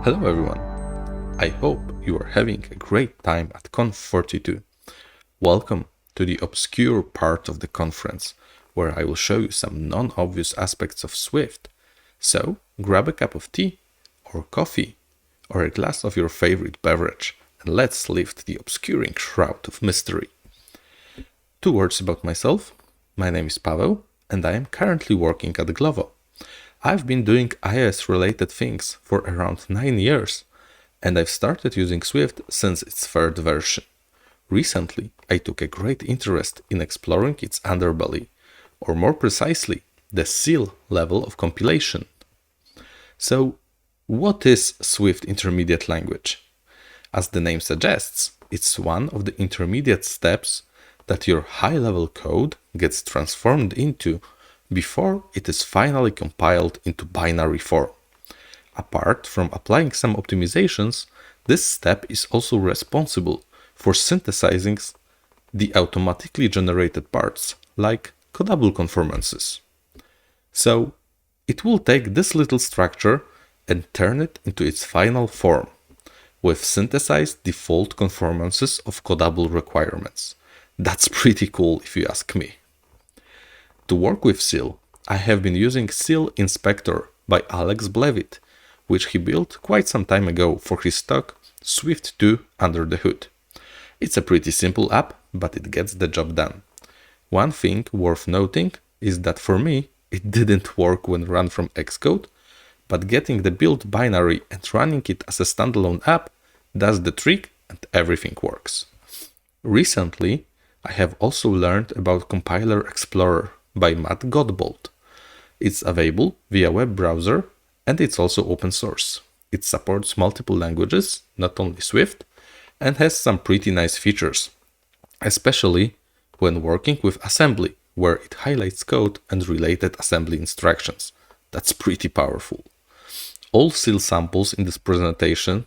Hello everyone, I hope you are having a great time at Conf42. Welcome to the obscure part of the conference, where I will show you some non-obvious aspects of Swift. So grab a cup of tea, or coffee, or a glass of your favorite beverage, and let's lift the obscuring shroud of mystery. 2 words about myself. My name is Pawel, and I am currently working at Glovo. I've been doing iOS-related things for around 9 years, and I've started using Swift since its 3rd version. Recently, I took a great interest in exploring its underbelly, or more precisely, the seal level of compilation. So, what is Swift Intermediate Language? As the name suggests, it's one of the intermediate steps that your high-level code gets transformed into before it is finally compiled into binary form. Apart from applying some optimizations, this step is also responsible for synthesizing the automatically generated parts, like codable conformances. So, it will take this little structure and turn it into its final form, with synthesized default conformances of codable requirements. That's pretty cool if you ask me. To work with Seal, I have been using Seal Inspector by Alex Blevit, which he built quite some time ago for his stock Swift 2 under the hood. It's a pretty simple app, but it gets the job done. One thing worth noting is that for me, it didn't work when run from Xcode, but getting the build binary and running it as a standalone app does the trick and everything works. Recently, I have also learned about Compiler Explorer by Matt Godbold. It's available via web browser and it's also open source. It supports multiple languages, not only Swift, and has some pretty nice features, especially when working with assembly, where it highlights code and related assembly instructions. That's pretty powerful. All Seal samples in this presentation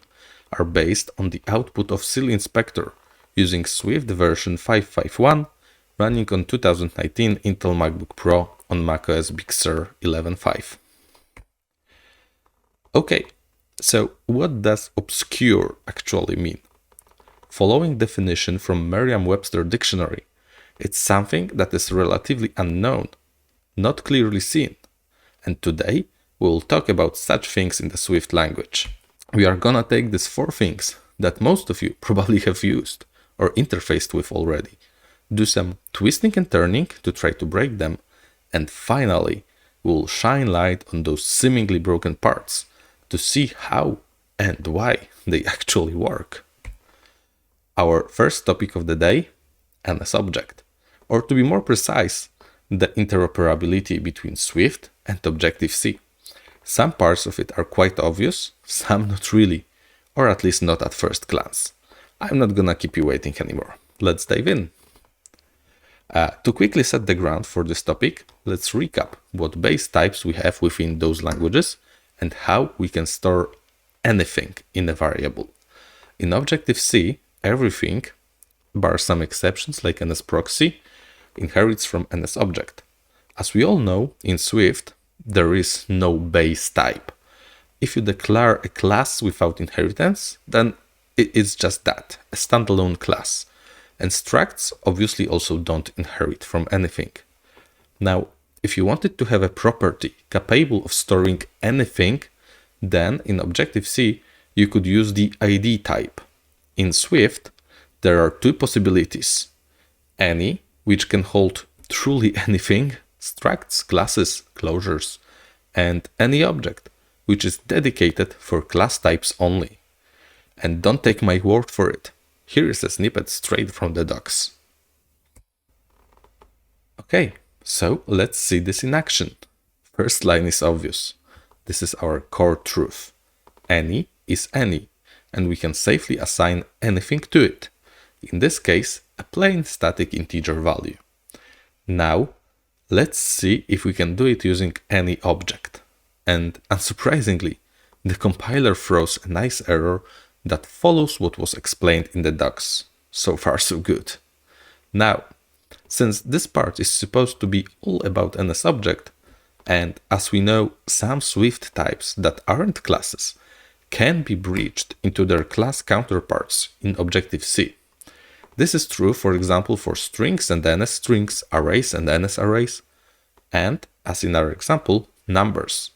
are based on the output of Seal Inspector using Swift version 5.5.1 running on 2019 Intel MacBook Pro on macOS Big Sur 11.5. Okay, so what does obscure actually mean? Following definition from Merriam-Webster Dictionary, it's something that is relatively unknown, not clearly seen, and today we will talk about such things in the Swift language. We are gonna take these 4 things that most of you probably have used or interfaced with already, do some twisting and turning to try to break them, and finally, we'll shine light on those seemingly broken parts to see how and why they actually work. Our first topic of the day, NSObject, or to be more precise, the interoperability between Swift and Objective-C. Some parts of it are quite obvious, some not really, or at least not at first glance. I'm not gonna keep you waiting anymore. Let's dive in. To quickly set the ground for this topic, let's recap what base types we have within those languages and how we can store anything in a variable. In Objective-C, everything, bar some exceptions like NSProxy, inherits from NSObject. As we all know, in Swift, there is no base type. If you declare a class without inheritance, then it is just that, a standalone class. And structs obviously also don't inherit from anything. Now, if you wanted to have a property capable of storing anything, then in Objective-C, you could use the ID type. In Swift, there are 2 possibilities. Any, which can hold truly anything, structs, classes, closures, and any object, which is dedicated for class types only. And don't take my word for it. Here is a snippet straight from the docs. Okay, so let's see this in action. First line is obvious. This is our core truth. Any is any, and we can safely assign anything to it. In this case, a plain static integer value. Now, let's see if we can do it using any object. And unsurprisingly, the compiler throws a nice error that follows what was explained in the docs. So far so good. Now, since this part is supposed to be all about NSObject, and as we know, some Swift types that aren't classes can be breached into their class counterparts in Objective-C. This is true, for example, for strings and NSStrings, arrays and NSArrays, and, as in our example, numbers.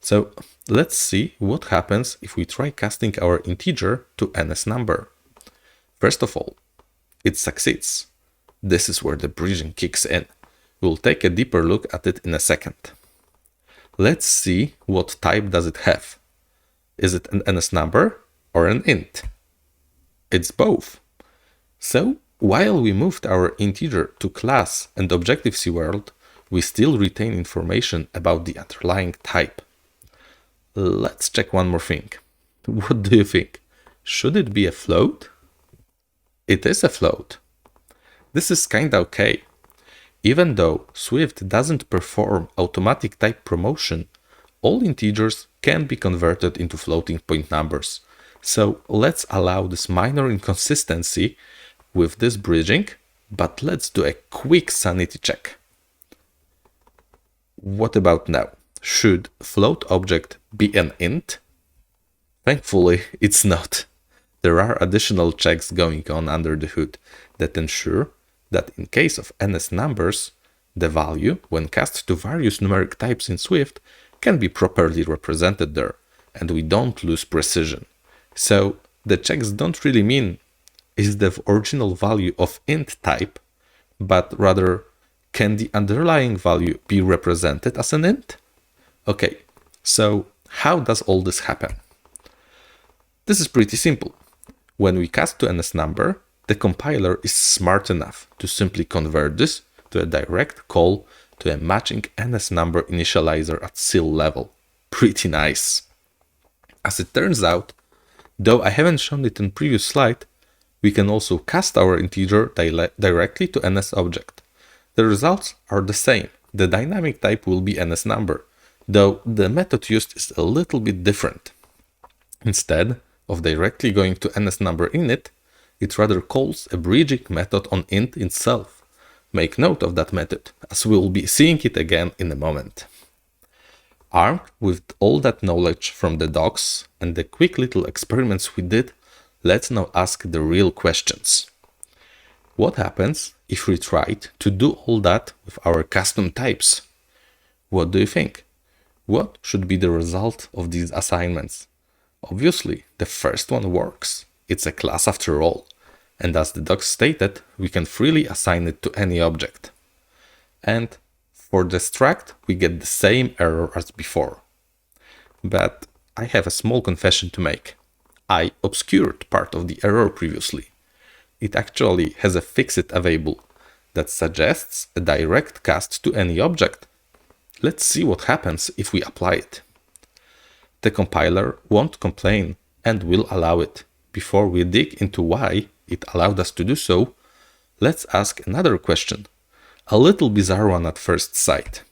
So let's see what happens if we try casting our integer to NSNumber. First of all, it succeeds. This is where the breaching kicks in. We'll take a deeper look at it in a second. Let's see what type does it have. Is it an NSNumber or an int? It's both. So while we moved our integer to class and Objective-C world, we still retain information about the underlying type. Let's check one more thing. What do you think? Should it be a float? It is a float. This is kinda okay. Even though Swift doesn't perform automatic type promotion, all integers can be converted into floating point numbers. So let's allow this minor inconsistency with this bridging, but let's do a quick sanity check. What about now? Should float object be an int? Thankfully, it's not. There are additional checks going on under the hood that ensure that in case of NSNumbers, the value, when cast to various numeric types in Swift, can be properly represented there, and we don't lose precision. So the checks don't really mean is the original value of int type, but rather can the underlying value be represented as an int? Okay, so how does all this happen? This is pretty simple. When we cast to NSNumber, the compiler is smart enough to simply convert this to a direct call to a matching NSNumber initializer at SIL level. Pretty nice. As it turns out, though I haven't shown it in previous slide, we can also cast our integer directly to NSObject. The results are the same. The dynamic type will be NSNumber, though the method used is a little bit different. Instead of directly going to NSNumber init, it rather calls a bridging method on int itself. Make note of that method, as we'll be seeing it again in a moment. Armed with all that knowledge from the docs and the quick little experiments we did, let's now ask the real questions. What happens if we tried to do all that with our custom types? What do you think? What should be the result of these assignments? Obviously, the first one works. It's a class after all. And as the docs stated, we can freely assign it to any object. And for the struct, we get the same error as before. But I have a small confession to make. I obscured part of the error previously. It actually has a fixit available that suggests a direct cast to any object. Let's see what happens if we apply it. The compiler won't complain and will allow it. Before we dig into why it allowed us to do so, let's ask another question, a little bizarre one at first sight.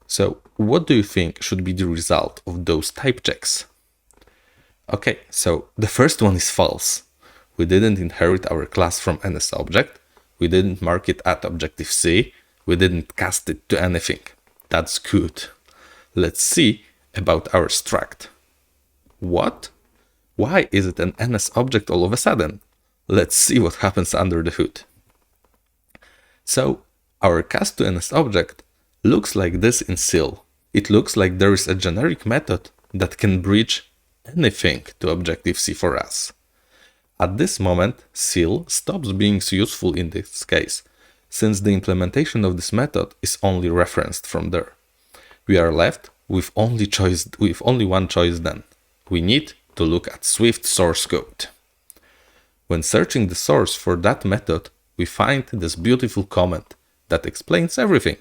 So, what do you think should be the result of those type checks? Okay, so the first one is false. We didn't inherit our class from NSObject, we didn't mark it at Objective-C, we didn't cast it to anything. That's good. Let's see about our struct. What? Why is it an NSObject all of a sudden? Let's see what happens under the hood. So, our cast to NSObject looks like this in SIL. It looks like there is a generic method that can breach anything to Objective-C for us. At this moment, SIL stops being useful in this case, since the implementation of this method is only referenced from there. We are left with only one choice then. We need to look at Swift source code. When searching the source for that method, we find this beautiful comment that explains everything.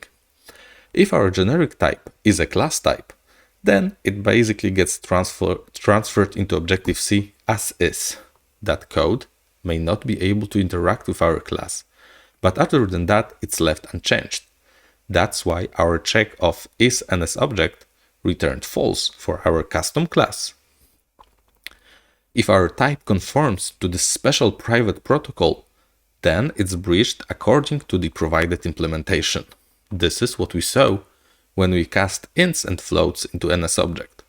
If our generic type is a class type, then it basically gets transferred into Objective-C as is. That code may not be able to interact with our class, but other than that, it's left unchanged. That's why our check of is NSObject returned false for our custom class. If our type conforms to the special private protocol, then it's breached according to the provided implementation. This is what we saw when we cast ints and floats into NSObject.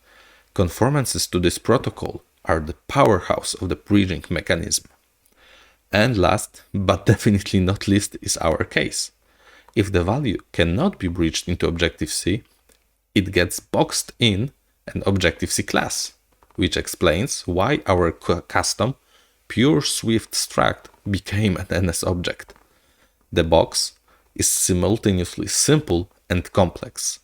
Conformances to this protocol are the powerhouse of the bridging mechanism. And last, but definitely not least, is our case. If the value cannot be bridged into Objective-C, it gets boxed in an Objective-C class, which explains why our custom pure Swift struct became an NSObject. The box is simultaneously simple and complex.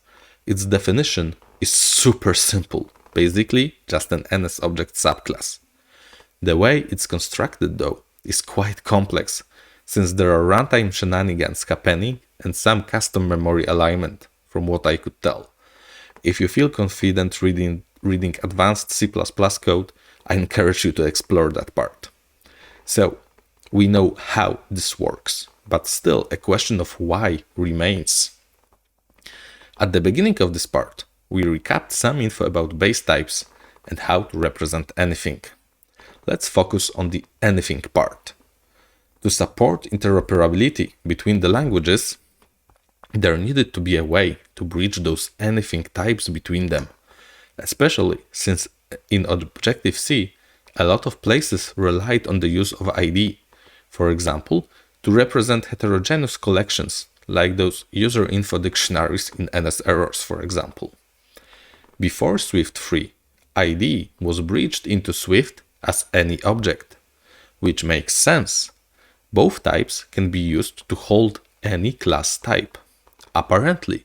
Its definition is super simple, basically just an NSObject subclass. The way it's constructed, though, is quite complex, since there are runtime shenanigans happening and some custom memory alignment, from what I could tell. If you feel confident reading advanced C++ code, I encourage you to explore that part. So, we know how this works, but still a question of why remains. At the beginning of this part, we recapped some info about base types and how to represent anything. Let's focus on the anything part. To support interoperability between the languages, there needed to be a way to bridge those anything types between them, especially since in Objective-C, a lot of places relied on the use of ID, for example, to represent heterogeneous collections, like those user info dictionaries in NS errors, for example. Before Swift 3, ID was bridged into Swift as any object, which makes sense. Both types can be used to hold any class type. Apparently,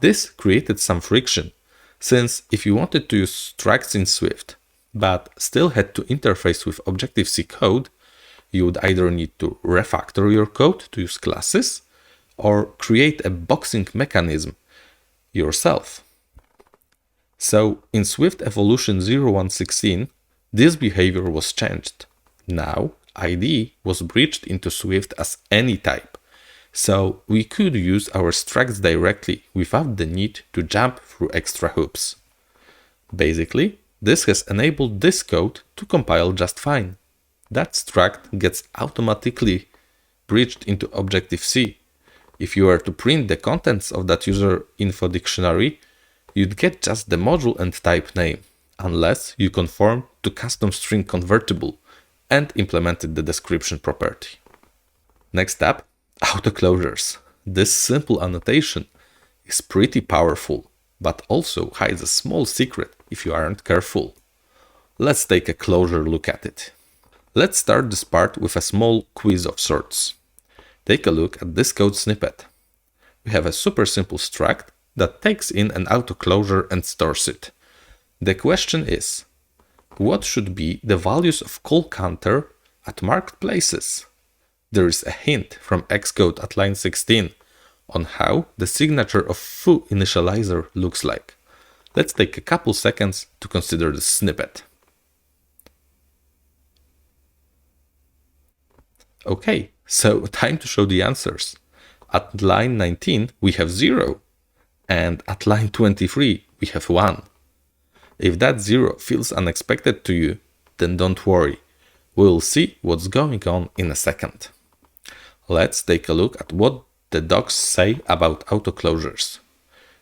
this created some friction, since if you wanted to use structs in Swift, but still had to interface with Objective-C code, you would either need to refactor your code to use classes, or create a boxing mechanism yourself. So in Swift Evolution 0116, this behavior was changed. Now, ID was bridged into Swift as any type, so we could use our structs directly without the need to jump through extra hoops. Basically, this has enabled this code to compile just fine. That struct gets automatically bridged into Objective-C. If you were to print the contents of that user info dictionary, you'd get just the module and type name, unless you conform to custom string convertible and implemented the description property. Next up, autoclosures. This simple annotation is pretty powerful, but also hides a small secret if you aren't careful. Let's take a closer look at it. Let's start this part with a small quiz of sorts. Take a look at this code snippet. We have a super simple struct that takes in an autoclosure and stores it. The question is, what should be the values of call counter at marked places? There is a hint from Xcode at line 16 on how the signature of foo initializer looks like. Let's take a couple seconds to consider this snippet. Okay, so time to show the answers. At line 19 we have 0, and at line 23 we have 1. If that 0 feels unexpected to you, then don't worry. We'll see what's going on in a second. Let's take a look at what the docs say about autoclosures.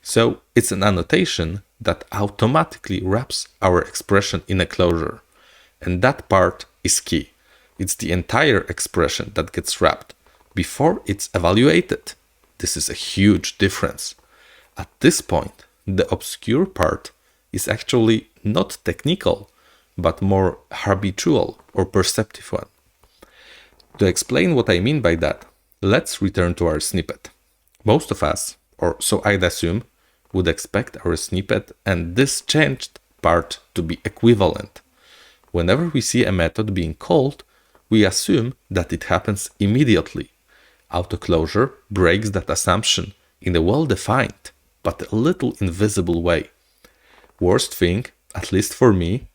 So it's an annotation that automatically wraps our expression in a closure, and that part is key. It's the entire expression that gets wrapped before it's evaluated. This is a huge difference. At this point, the obscure part is actually not technical, but more habitual or perceptive one. To explain what I mean by that, let's return to our snippet. Most of us, or so I'd assume, would expect our snippet and this changed part to be equivalent. Whenever we see a method being called, we assume that it happens immediately. Autoclosure breaks that assumption in a well-defined, but a little invisible way. Worst thing, at least for me,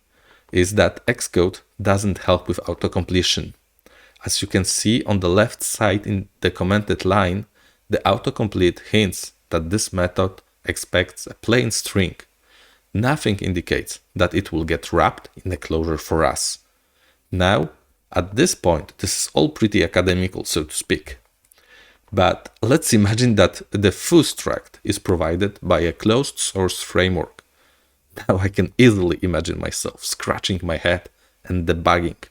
is that Xcode doesn't help with autocompletion. As you can see on the left side in the commented line, the autocomplete hints that this method expects a plain string. Nothing indicates that it will get wrapped in a closure for us. Now, at this point, this is all pretty academical, so to speak. But let's imagine that the foo struct is provided by a closed source framework. Now I can easily imagine myself scratching my head and debugging.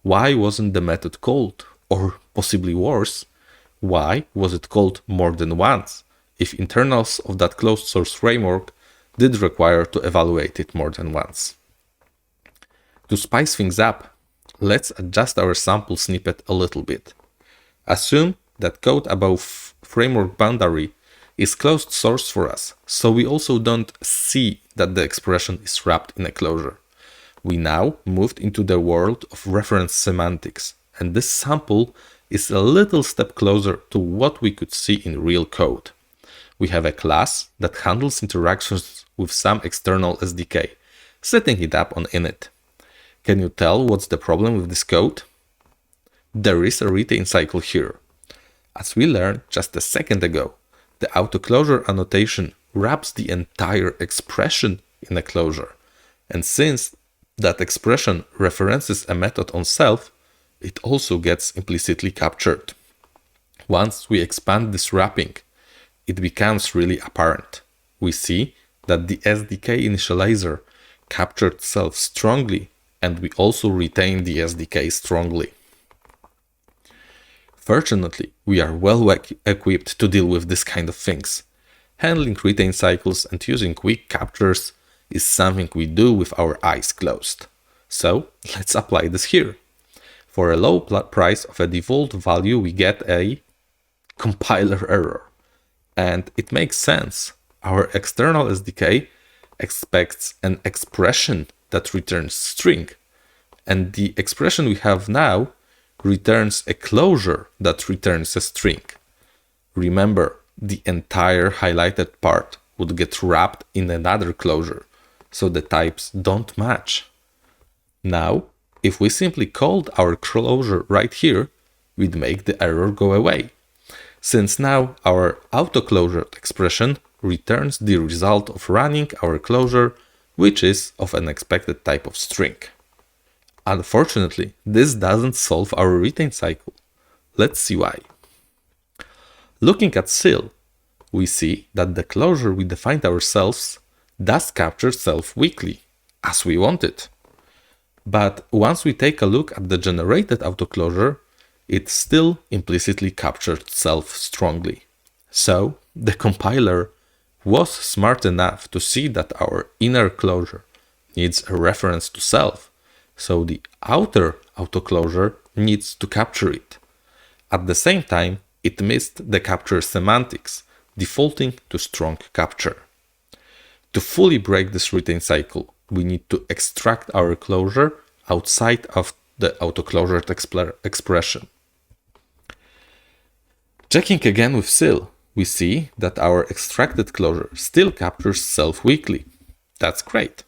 Why wasn't the method called? Or possibly worse, why was it called more than once if internals of that closed source framework did require to evaluate it more than once? To spice things up, let's adjust our sample snippet a little bit. Assume that code above framework boundary is closed source for us, so we also don't see that the expression is wrapped in a closure. We now moved into the world of reference semantics, and this sample is a little step closer to what we could see in real code. We have a class that handles interactions with some external SDK, setting it up on init. Can you tell what's the problem with this code? There is a retain cycle here. As we learned just a second ago, the autoclosure annotation wraps the entire expression in a closure. And since that expression references a method on self, it also gets implicitly captured. Once we expand this wrapping, it becomes really apparent. We see that the SDK initializer captured self strongly, and we also retain the SDK strongly. Fortunately, we are well equipped to deal with this kind of things. Handling retain cycles and using weak captures is something we do with our eyes closed. So let's apply this here. For a low price of a default value, we get a compiler error. And it makes sense. Our external SDK expects an expression that returns string. And the expression we have now returns a closure that returns a string. Remember, the entire highlighted part would get wrapped in another closure, so the types don't match. Now, if we simply called our closure right here, we'd make the error go away, since now our autoclosure expression returns the result of running our closure, which is of an expected type of string. Unfortunately, this doesn't solve our retain cycle. Let's see why. Looking at CIL, we see that the closure we defined ourselves does capture self weakly, as we want it. But once we take a look at the generated autoclosure, it still implicitly captured self strongly. So the compiler was smart enough to see that our inner closure needs a reference to self, so the outer autoclosure needs to capture it. At the same time, it missed the capture semantics, defaulting to strong capture. To fully break this retain cycle, we need to extract our closure outside of the autoclosure expression. Checking again with CIL, we see that our extracted closure still captures self weakly. That's great.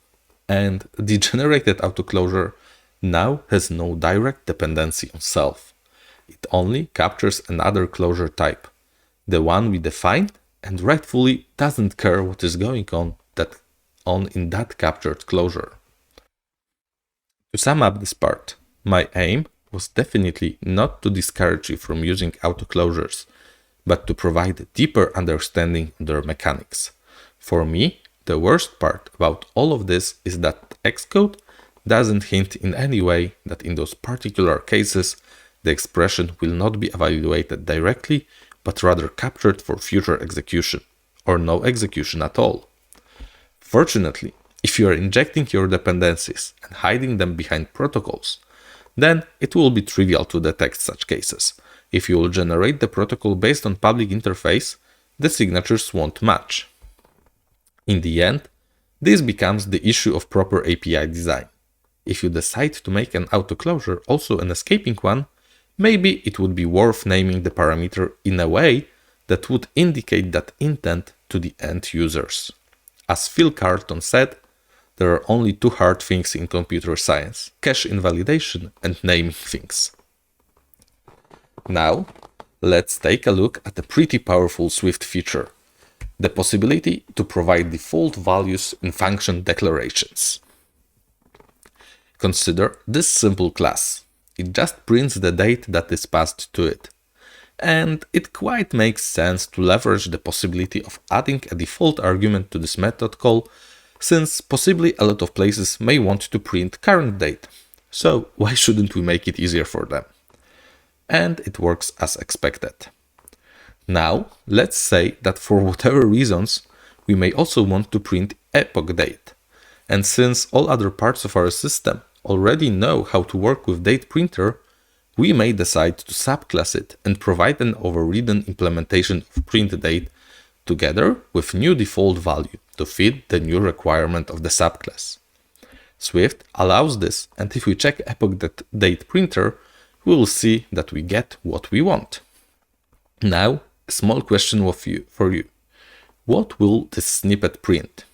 And the generated autoclosure now has no direct dependency on self. It only captures another closure type, the one we defined, and rightfully doesn't care what is going on in that captured closure. To sum up this part, my aim was definitely not to discourage you from using autoclosures, but to provide a deeper understanding of their mechanics. For me, the worst part about all of this is that Xcode doesn't hint in any way that in those particular cases, the expression will not be evaluated directly, but rather captured for future execution, or no execution at all. Fortunately, if you are injecting your dependencies and hiding them behind protocols, then it will be trivial to detect such cases. If you will generate the protocol based on public interface, the signatures won't match. In the end, this becomes the issue of proper API design. If you decide to make an autoclosure also an escaping one, maybe it would be worth naming the parameter in a way that would indicate that intent to the end users. As Phil Carlton said, there are only two hard things in computer science: cache invalidation and naming things. Now, let's take a look at a pretty powerful Swift feature: the possibility to provide default values in function declarations. Consider this simple class. It just prints the date that is passed to it. And it quite makes sense to leverage the possibility of adding a default argument to this method call since possibly a lot of places may want to print current date. So why shouldn't we make it easier for them? And it works as expected. Now, let's say that for whatever reasons, we may also want to print epoch date. And since all other parts of our system already know how to work with date printer, we may decide to subclass it and provide an overridden implementation of print date together with new default value to fit the new requirement of the subclass. Swift allows this, and if we check epoch date printer, we will see that we get what we want. Now, a small question for you. What will this snippet print?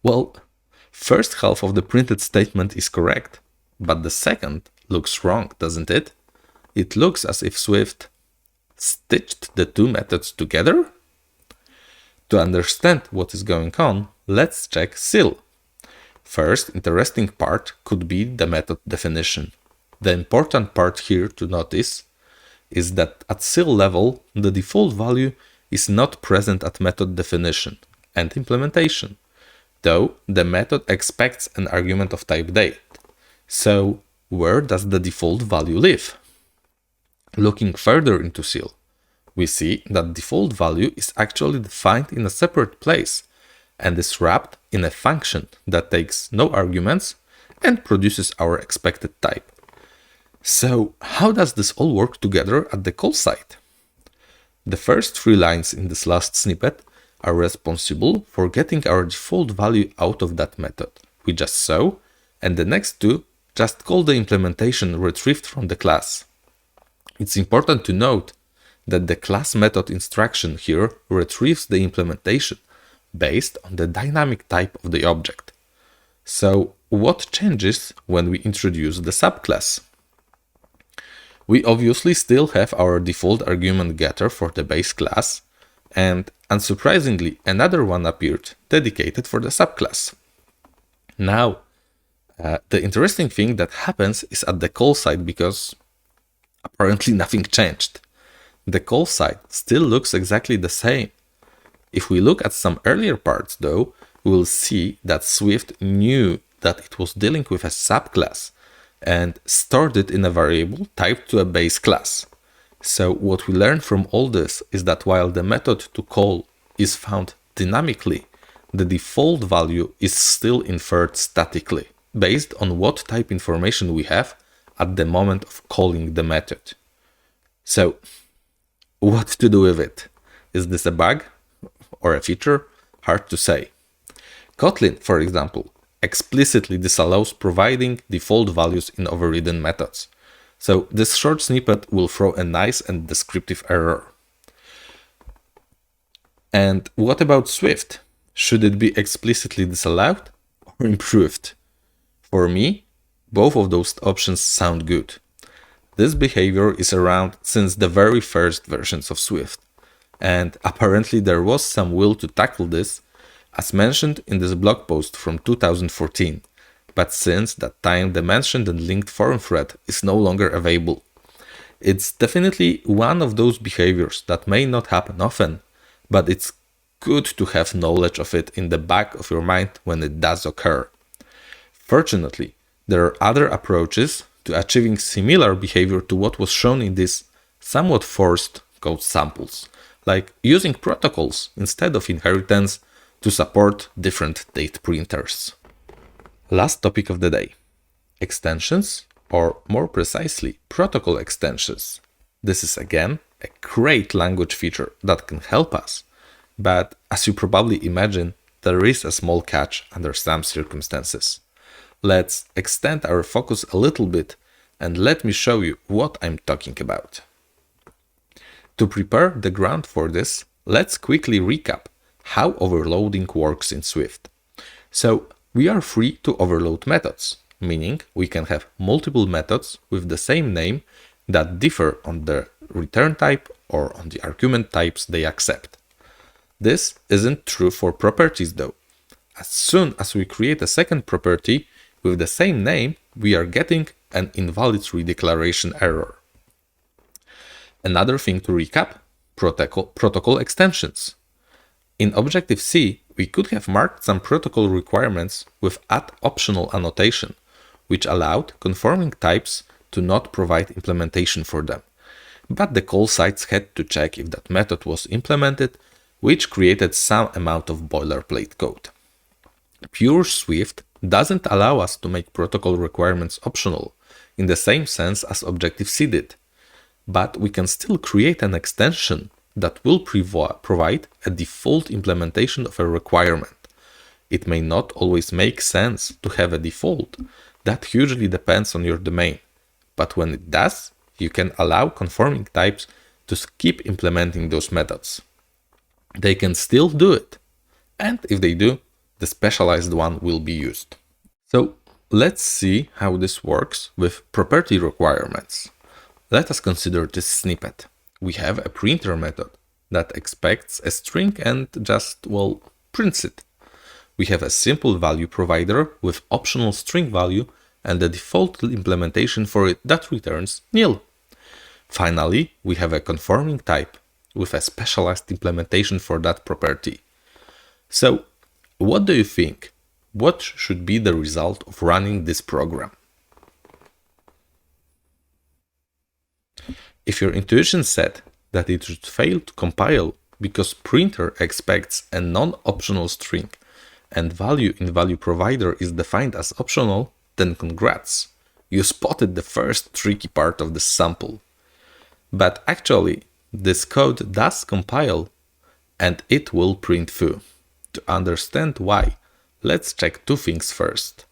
Well, first half of the printed statement is correct, but the second looks wrong, doesn't it? It looks as if Swift stitched the two methods together? To understand what is going on, let's check sil. First interesting part could be the method definition. The important part here to notice is that at sil level, the default value is not present at method definition and implementation, though the method expects an argument of type date. So where does the default value live? Looking further into sil, we see that default value is actually defined in a separate place and is wrapped in a function that takes no arguments and produces our expected type. So how does this all work together at the call side? The first three lines in this last snippet are responsible for getting our default value out of that method we just saw, and the next two just call the implementation retrieved from the class. It's important to note that the class method instruction here retrieves the implementation based on the dynamic type of the object. So what changes when we introduce the subclass? We obviously still have our default argument getter for the base class, and unsurprisingly another one appeared dedicated for the subclass. Now, the interesting thing that happens is at the call side, because apparently nothing changed. The call side still looks exactly the same. If we look at some earlier parts though, we will see that Swift knew that it was dealing with a subclass and stored it in a variable typed to a base class. So what we learn from all this is that while the method to call is found dynamically, the default value is still inferred statically, based on what type information we have at the moment of calling the method. So, what to do with it? Is this a bug or a feature? Hard to say. Kotlin, for example, explicitly disallows providing default values in overridden methods. So this short snippet will throw a nice and descriptive error. And what about Swift? Should it be explicitly disallowed or improved? For me, both of those options sound good. This behavior is around since the very first versions of Swift, and apparently there was some will to tackle this, as mentioned in this blog post from 2014, but since that time the mentioned and linked forum thread is no longer available. It's definitely one of those behaviors that may not happen often, but it's good to have knowledge of it in the back of your mind when it does occur. Fortunately, there are other approaches to achieving similar behavior to what was shown in these somewhat forced code samples, like using protocols instead of inheritance to support different date printers. Last topic of the day: extensions, or more precisely, protocol extensions. This is again a great language feature that can help us, but as you probably imagine, there is a small catch under some circumstances. Let's extend our focus a little bit and let me show you what I'm talking about. To prepare the ground for this, let's quickly recap how overloading works in Swift. So we are free to overload methods, meaning we can have multiple methods with the same name that differ on the return type or on the argument types they accept. This isn't true for properties though. As soon as we create a second property with the same name, we are getting an invalid redeclaration error. Another thing to recap: protocol extensions. In Objective-C, we could have marked some protocol requirements with add optional annotation, which allowed conforming types to not provide implementation for them. But the call sites had to check if that method was implemented, which created some amount of boilerplate code. Pure Swift doesn't allow us to make protocol requirements optional in the same sense as Objective-C did, but we can still create an extension that will provide a default implementation of a requirement. It may not always make sense to have a default. That hugely depends on your domain, but when it does, you can allow conforming types to keep implementing those methods. They can still do it, and if they do, the specialized one will be used. So let's see how this works with property requirements. Let us consider this snippet. We have a printer method that expects a string and just, prints it. We have a simple value provider with optional string value and the default implementation for it that returns nil. Finally, we have a conforming type with a specialized implementation for that property. So, what do you think? What should be the result of running this program? If your intuition said that it should fail to compile because printer expects a non-optional string and value in value provider is defined as optional, then congrats. You spotted the first tricky part of the sample. But actually, this code does compile and it will print foo. To understand why, let's check two things first.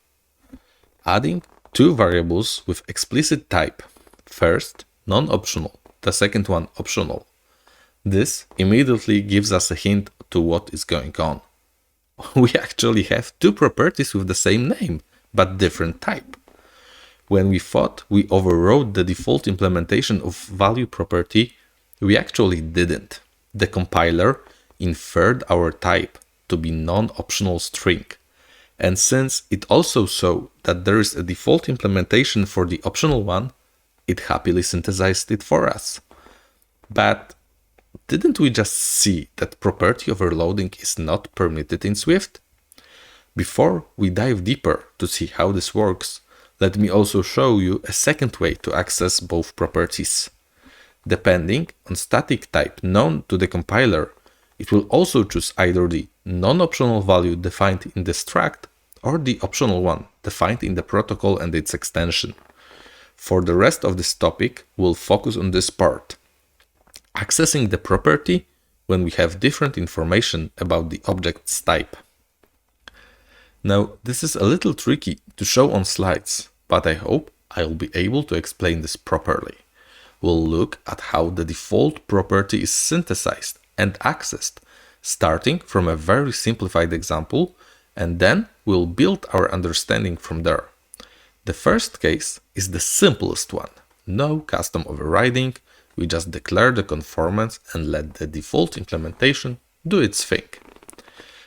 Adding two variables with explicit type. First, non-optional, the second one optional. This immediately gives us a hint to what is going on. We actually have two properties with the same name, but different type. When we thought we overrode the default implementation of value property, we actually didn't. The compiler inferred our type to be non-optional string. And since it also saw that there is a default implementation for the optional one, it happily synthesized it for us. But didn't we just see that property overloading is not permitted in Swift? Before we dive deeper to see how this works, let me also show you a second way to access both properties. Depending on static type known to the compiler, it will also choose either the non-optional value defined in the struct or the optional one defined in the protocol and its extension. For the rest of this topic, we'll focus on this part. Accessing the property when we have different information about the object's type. Now, this is a little tricky to show on slides, but I hope I'll be able to explain this properly. We'll look at how the default property is synthesized and accessed, starting from a very simplified example, and then we'll build our understanding from there. The first case is the simplest one. No custom overriding, we just declare the conformance and let the default implementation do its thing.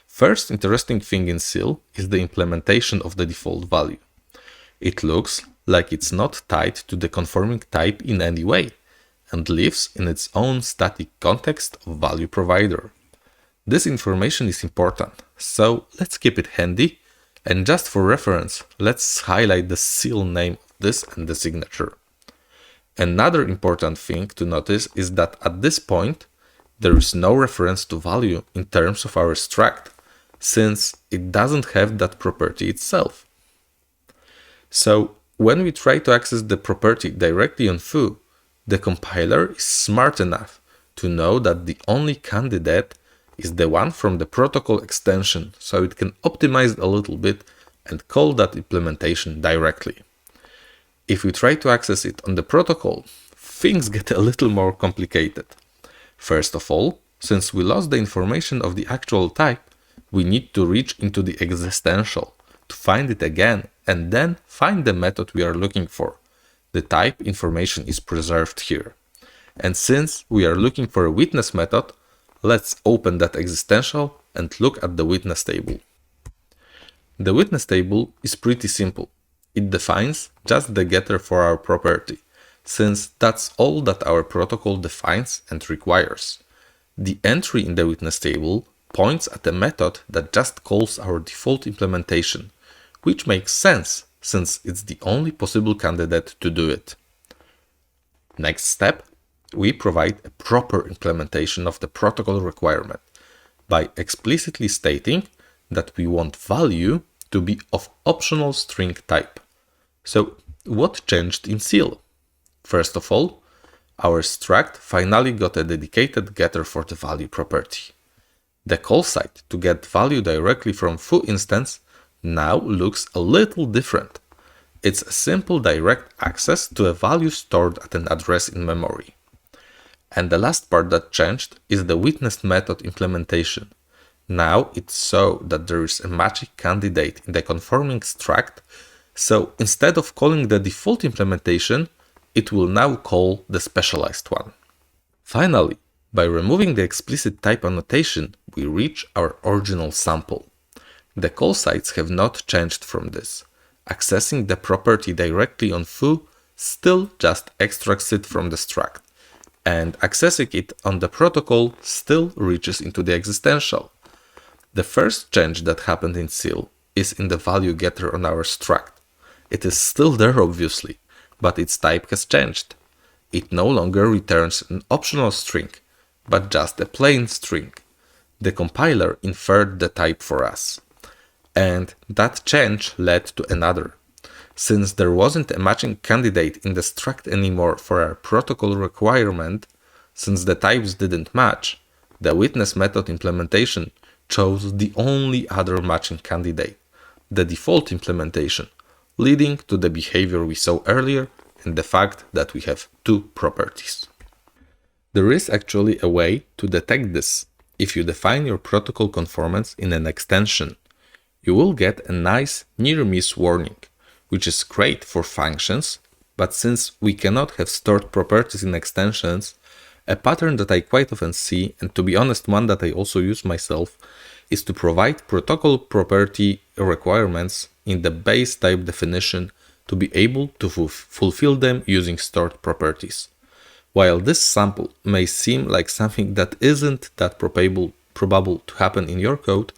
First interesting thing in SIL is the implementation of the default value. It looks like it's not tied to the conforming type in any way, and lives in its own static context of value provider. This information is important, so let's keep it handy, and just for reference, let's highlight the SIL name of this and the signature. Another important thing to notice is that at this point, there is no reference to value in terms of our struct, since it doesn't have that property itself. So when we try to access the property directly on foo, the compiler is smart enough to know that the only candidate is the one from the protocol extension, so it can optimize a little bit and call that implementation directly. If we try to access it on the protocol, things get a little more complicated. First of all, since we lost the information of the actual type, we need to reach into the existential to find it again and then find the method we are looking for. The type information is preserved here. And since we are looking for a witness method, let's open that existential and look at the witness table. The witness table is pretty simple. It defines just the getter for our property, since that's all that our protocol defines and requires. The entry in the witness table points at a method that just calls our default implementation, which makes sense since it's the only possible candidate to do it. Next step, we provide a proper implementation of the protocol requirement by explicitly stating that we want value to be of optional string type. So what changed in Seal? First of all, our struct finally got a dedicated getter for the value property. The call site to get value directly from foo instance now looks a little different. It's a simple direct access to a value stored at an address in memory. And the last part that changed is the witnessed method implementation. Now it's so that there is a matching candidate in the conforming struct, so instead of calling the default implementation, it will now call the specialized one. Finally, by removing the explicit type annotation, we reach our original sample. The call sites have not changed from this. Accessing the property directly on foo still just extracts it from the struct, and accessing it on the protocol still reaches into the existential. The first change that happened in Seal is in the value getter on our struct. It is still there obviously, but its type has changed. It no longer returns an optional string, but just a plain string. The compiler inferred the type for us. And that change led to another. Since there wasn't a matching candidate in the struct anymore for our protocol requirement, since the types didn't match, the witness method implementation chose the only other matching candidate, the default implementation, leading to the behavior we saw earlier and the fact that we have two properties. There is actually a way to detect this. If you define your protocol conformance in an extension, you will get a nice near-miss warning, which is great for functions, but since we cannot have stored properties in extensions, a pattern that I quite often see, and to be honest one that I also use myself, is to provide protocol property requirements in the base type definition to be able to fulfill them using stored properties. While this sample may seem like something that isn't that probable to happen in your code,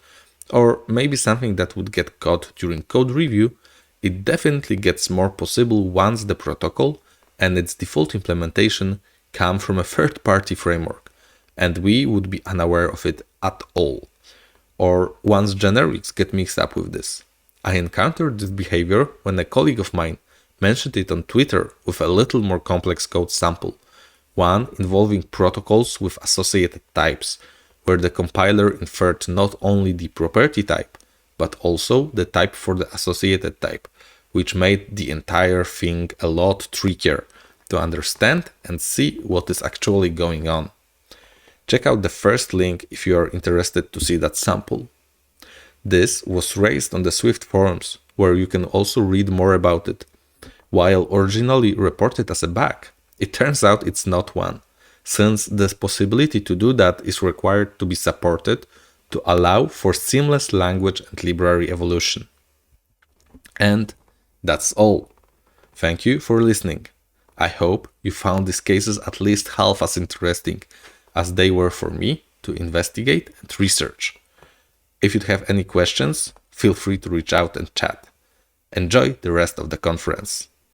or maybe something that would get caught during code review, it definitely gets more possible once the protocol and its default implementation come from a third-party framework, and we would be unaware of it at all. Or once generics get mixed up with this. I encountered this behavior when a colleague of mine mentioned it on Twitter with a little more complex code sample, one involving protocols with associated types, where the compiler inferred not only the property type, but also the type for the associated type, which made the entire thing a lot trickier to understand and see what is actually going on. Check out the first link if you are interested to see that sample. This was raised on the Swift forums, where you can also read more about it. While originally reported as a bug, it turns out it's not one, since the possibility to do that is required to be supported to allow for seamless language and library evolution. And that's all. Thank you for listening. I hope you found these cases at least half as interesting as they were for me to investigate and research. If you have any questions, feel free to reach out and chat. Enjoy the rest of the conference.